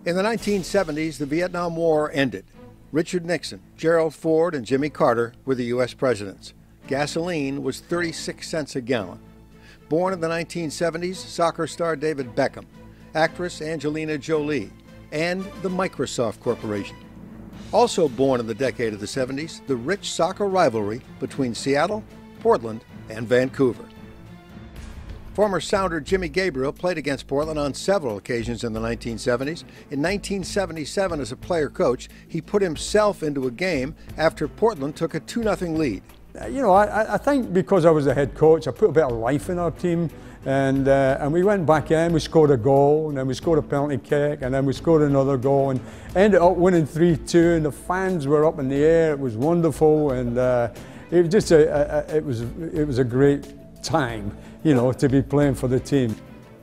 In the 1970s, the Vietnam War ended. Richard Nixon, Gerald Ford, and Jimmy Carter were the U.S. presidents. Gasoline was 36 cents a gallon. Born in the 1970s, soccer star David Beckham, actress Angelina Jolie, and the Microsoft Corporation. Also born in the decade of the 70s, the rich soccer rivalry between Seattle, Portland, and Vancouver. Former Sounder Jimmy Gabriel played against Portland on several occasions in the 1970s. In 1977, as a player-coach, he put himself into a game after Portland took a 2-0 lead. You know, I think because I was the head coach, I put a bit of life in our team, and we went back in, we scored a goal, and then we scored a penalty kick, and then we scored another goal, and ended up winning 3-2, and the fans were up in the air. It was wonderful, and it was just it was a great time, you know, to be playing for the team.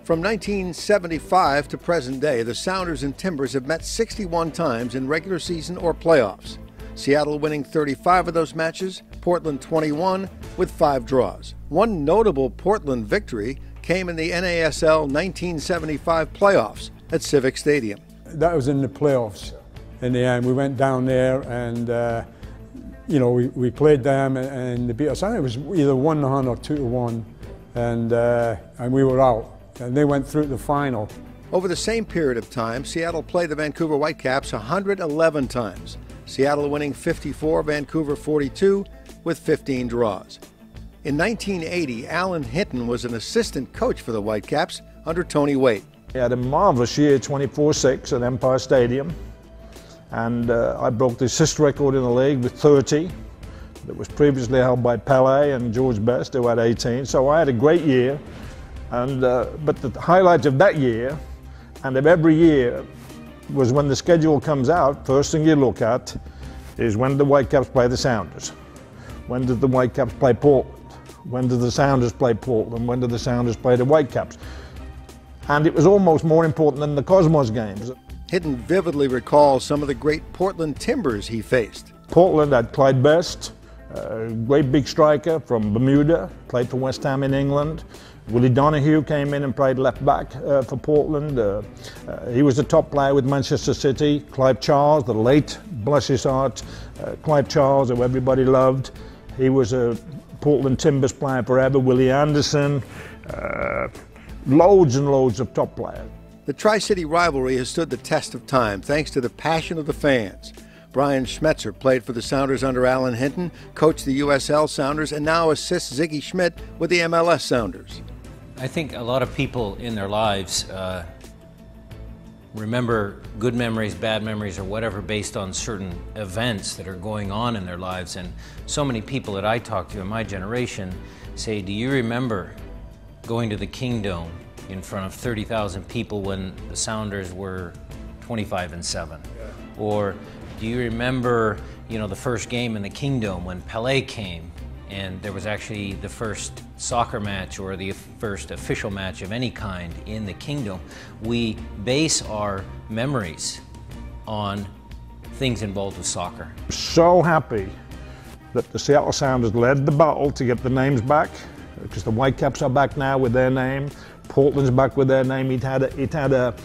From 1975 to present day, the Sounders and Timbers have met 61 times in regular season or playoffs. Seattle winning 35 of those matches, Portland 21 with 5 draws. One notable Portland victory came in the NASL 1975 playoffs at Civic Stadium. That was in the playoffs. In the end, we went down there and you know, we played them and they beat us. I think it was either 1-0 or 2-1, and we were out. And they went through to the final. Over the same period of time, Seattle played the Vancouver Whitecaps 111 times. Seattle winning 54, Vancouver 42, with 15 draws. In 1980, Alan Hinton was an assistant coach for the Whitecaps under Tony Waite. He had a marvelous year, 24-6 at Empire Stadium. And I broke the assist record in the league with 30 that was previously held by Pele and George Best, who had 18. So I had a great year. And but the highlight of that year and of every year was when the schedule comes out. First thing you look at is when the Whitecaps play the Sounders. When did the Whitecaps play Portland? When did the Sounders play Portland? When did the Sounders play the Whitecaps? And it was almost more important than the Cosmos games. Hinton vividly recalls some of the great Portland Timbers he faced. Portland had Clyde Best, a great big striker from Bermuda, played for West Ham in England. Willie Donahue came in and played left back for Portland. He was the top player with Manchester City. Clive Charles, the late, bless his heart, Clive Charles, who everybody loved. He was a Portland Timbers player forever. Willie Anderson, loads and loads of top players. The Tri-City rivalry has stood the test of time thanks to the passion of the fans. Brian Schmetzer played for the Sounders under Alan Hinton, coached the USL Sounders, and now assists Ziggy Schmidt with the MLS Sounders. I think a lot of people in their lives remember good memories, bad memories, or whatever based on certain events that are going on in their lives. And so many people that I talk to in my generation say, do you remember going to the Kingdom in front of 30,000 people when the Sounders were 25-7? Yeah. Or do you remember, you know, the first game in the Kingdom when Pele came and there was actually the first soccer match or the first official match of any kind in the Kingdom? We base our memories on things involved with soccer. So happy that the Seattle Sounders led the battle to get the names back, because the Whitecaps are back now with their name. Portland's back with their name. It had a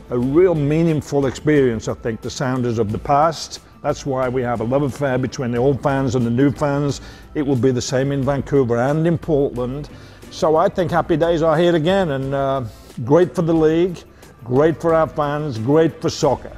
real meaningful experience, I think, the Sounders of the past. That's why we have a love affair between the old fans and the new fans. It will be the same in Vancouver and in Portland. So I think happy days are here again, and great for the league, great for our fans, great for soccer.